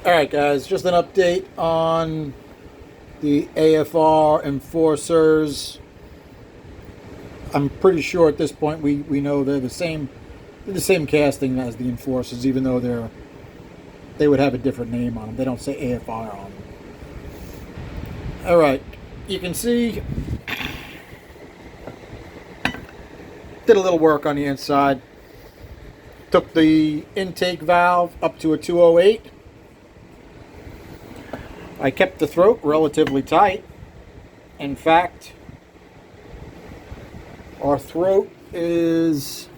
Alright guys, just an update on the AFR enforcers. I'm pretty sure at this point we know they're the same casting as the enforcers, even though they would have a different name on them. They don't say AFR on them. Alright, you can see did a little work on the inside. Took the intake valve up to a 208. I kept the throat relatively tight. In fact, our throat is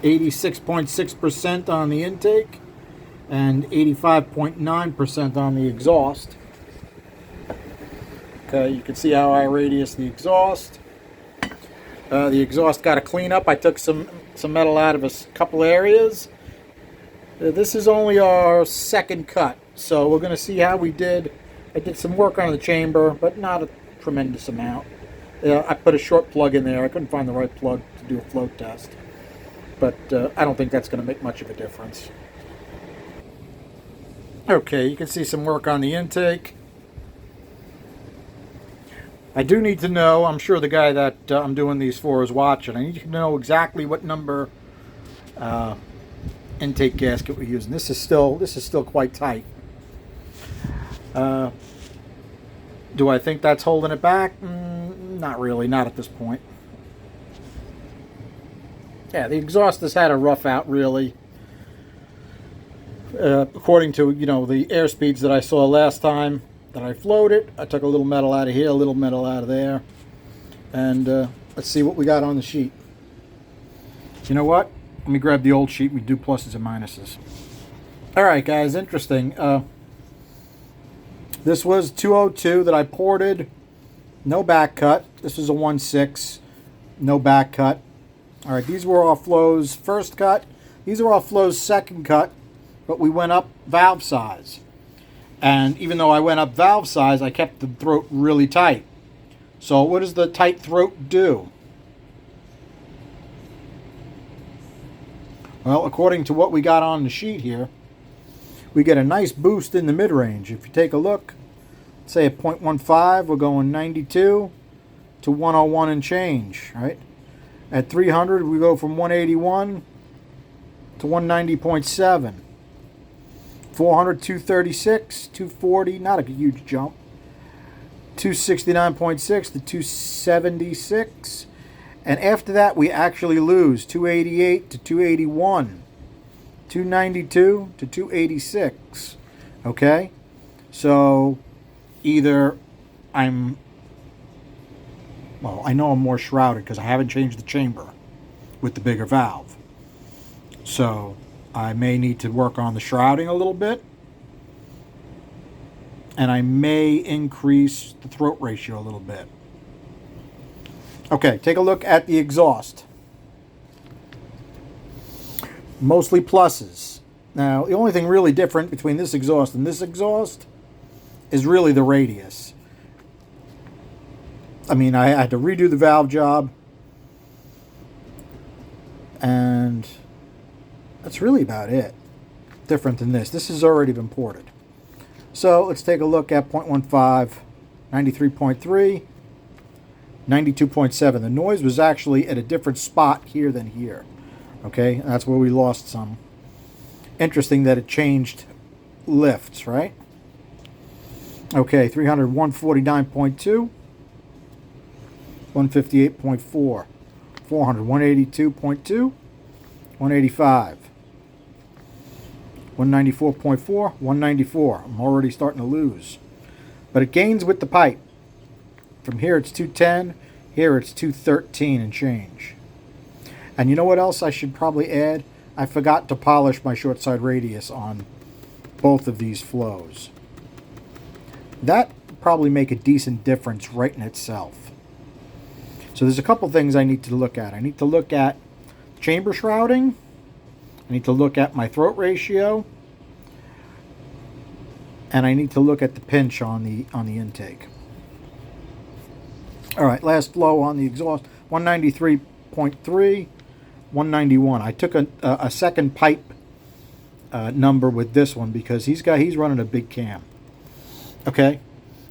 86.6% on the intake and 85.9% on the exhaust. Okay, you can see how I radius the exhaust. The exhaust got a cleanup. I took some metal out of a couple areas. This is only our second cut, so we're going to see how we did. I did some work on the chamber, but not a tremendous amount. I put a short plug in there. I couldn't find the right plug to do a float test, but I don't think that's going to make much of a difference. Okay, you can see some work on the intake. I do need to know, I'm sure the guy that I'm doing these for is watching. I need to know exactly what number intake gasket we're using. This is still quite tight. Do I think that's holding it back? Not really, not at this point. Yeah, the exhaust has had a rough out, really. According to the air speeds that I saw last time that I flowed it, I took a little metal out of here, a little metal out of there, and let's see what we got on the sheet. You know what? Let me grab the old sheet. We do pluses and minuses. All right, guys. Interesting. This was 202 that I ported. No back cut. This was a 1.6. No back cut. All right. These were off Flow's first cut. These are off Flow's second cut, but we went up valve size. And even though I went up valve size, I kept the throat really tight. So what does the tight throat do? Well, according to what we got on the sheet here, we get a nice boost in the mid-range. If you take a look, say at 0.15, we're going 92 to 101 and change, right? At 300, we go from 181 to 190.7. 400, 236, 240, not a huge jump. 269.6 to 276. And after that, we actually lose 288 to 281. 292 to 286. Okay? So either I know I'm more shrouded because I haven't changed the chamber with the bigger valve. So I may need to work on the shrouding a little bit. And I may increase the throat ratio a little bit. Okay, take a look at the exhaust. Mostly pluses. Now, the only thing really different between this exhaust and this exhaust is really the radius. I mean, I had to redo the valve job. And that's really about it. Different than this. This has already been ported. So let's take a look at 0.15, 93.3, 92.7. The noise was actually at a different spot here than here. Okay, and that's where we lost some. Interesting that it changed lifts, right? Okay, 300, 149.2, 158.4, 400, 182.2, 185. 194.4, 194. I'm already starting to lose. But it gains with the pipe. From here it's 210. Here it's 213 and change. And you know what else I should probably add? I forgot to polish my short side radius on both of these flows. That would probably make a decent difference right in itself. So there's a couple things I need to look at. I need to look at chamber shrouding. I need to look at my throat ratio, and I need to look at the pinch on the intake. All right, last flow on the exhaust, 193.3, 191. I took a second pipe number with this one because he's running a big cam. Okay,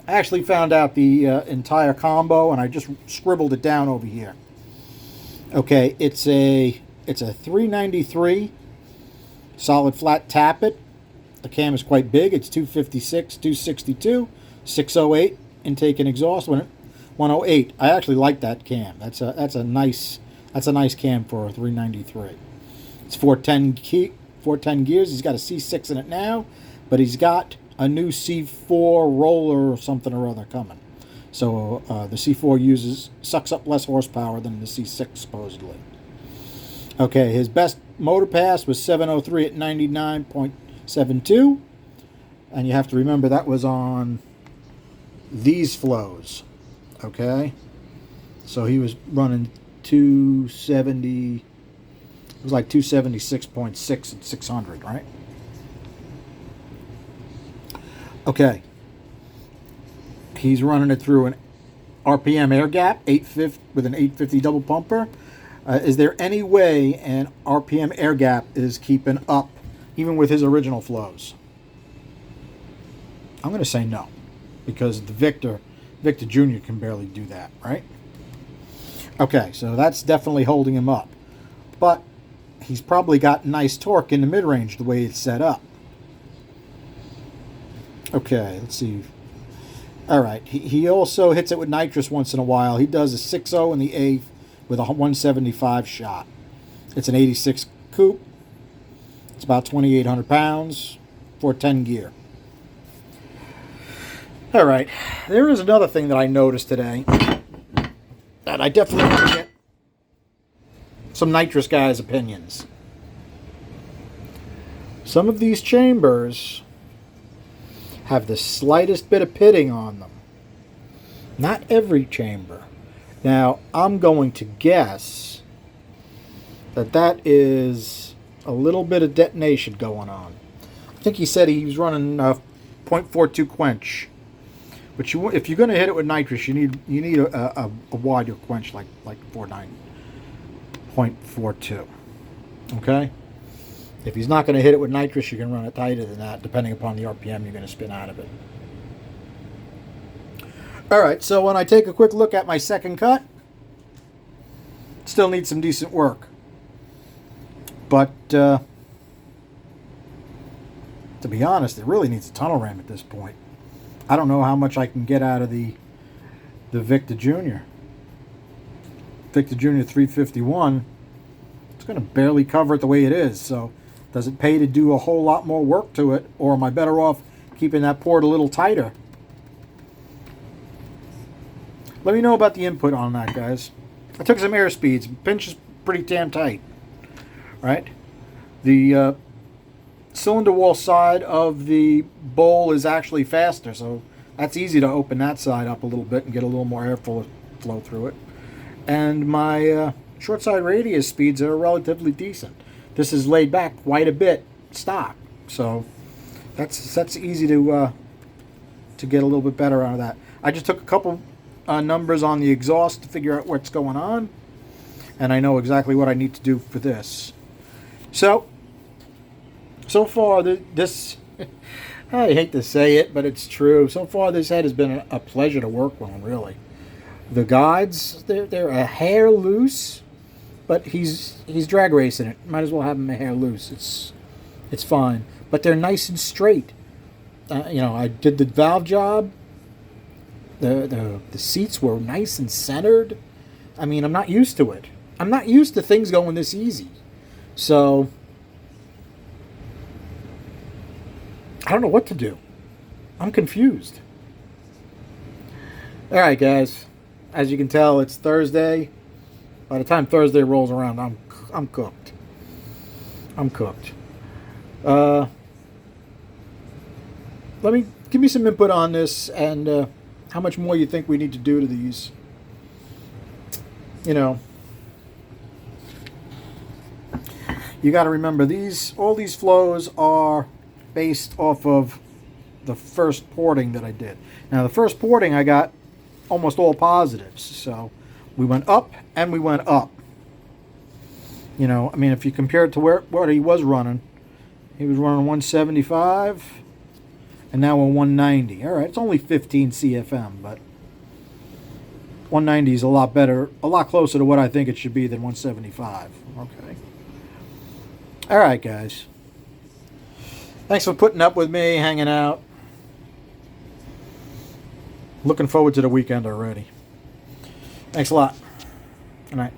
I actually found out the entire combo and I just scribbled it down over here. Okay, it's a 393 solid flat tappet. The cam is quite big. It's 256, 262, 608 intake and exhaust. 108. I actually like that cam. That's a nice cam for a 393. It's 410 gears. He's got a C6 in it now, but he's got a new C4 roller or something or other coming. So the C4 sucks up less horsepower than the C6 supposedly. Okay, his best motor pass was 703 at 99.72, and you have to remember that was on these flows. Okay, so he was running 270. It was like 276.6 and 600, right? Okay. He's running it through an RPM air gap, 850 with an 850 double pumper. Is there any way an RPM air gap is keeping up, even with his original flows? I'm going to say no, because the Victor Jr. can barely do that, right? Okay, so that's definitely holding him up. But he's probably got nice torque in the mid-range the way it's set up. Okay, let's see. All right, he also hits it with nitrous once in a while. He does a 6.0 in the 8th with a 175 shot. It's an 86 coupe. It's about 2,800 pounds, 410 gear. All right, there is another thing that I noticed today that I definitely want to get some nitrous guys' opinions. Some of these chambers have the slightest bit of pitting on them. Not every chamber. Now, I'm going to guess that is a little bit of detonation going on. I think he said he was running 0.42 quench. But if you're going to hit it with nitrous, you need a wider quench like 49.42. Okay? If he's not going to hit it with nitrous, you can run it tighter than that, depending upon the RPM you're going to spin out of it. All right, so when I take a quick look at my second cut, still needs some decent work. But to be honest, it really needs a tunnel ram at this point. I don't know how much I can get out of the Victor Jr. Victor Jr. 351. It's going to barely cover it the way it is, so does it pay to do a whole lot more work to it, or am I better off keeping that port a little tighter? Let me know about the input on that, guys. I took some air speeds. Pinch is pretty damn tight, right? The cylinder wall side of the bowl is actually faster, so that's easy to open that side up a little bit and get a little more airflow flow through it. And my short side radius speeds are relatively decent. This is laid back quite a bit stock, so that's easy to get a little bit better out of that. I just took a couple numbers on the exhaust to figure out what's going on, and I know exactly what I need to do for this. So far this I hate to say it, but it's true. So far this head has been a pleasure to work on, really. The guides, they're a hair loose, but he's drag racing it. Might as well have him a hair loose. It's fine, but they're nice and straight. I did the valve job. The seats were nice and centered. I mean, I'm not used to it. I'm not used to things going this easy. So I don't know what to do. I'm confused. All right, guys. As you can tell, it's Thursday. By the time Thursday rolls around, I'm cooked. I'm cooked. Give me some input on this and how much more you think we need to do to these. You got to remember all these flows are based off of the first porting that I did. Now, the first porting I got almost all positives, so we went up and we went up. If you compare it to what he was running, He was running 175, and now a 190. All right, it's only 15 CFM, but 190 is a lot better, a lot closer to what I think it should be than 175. Okay. All right, guys. Thanks for putting up with me, hanging out. Looking forward to the weekend already. Thanks a lot. Good night.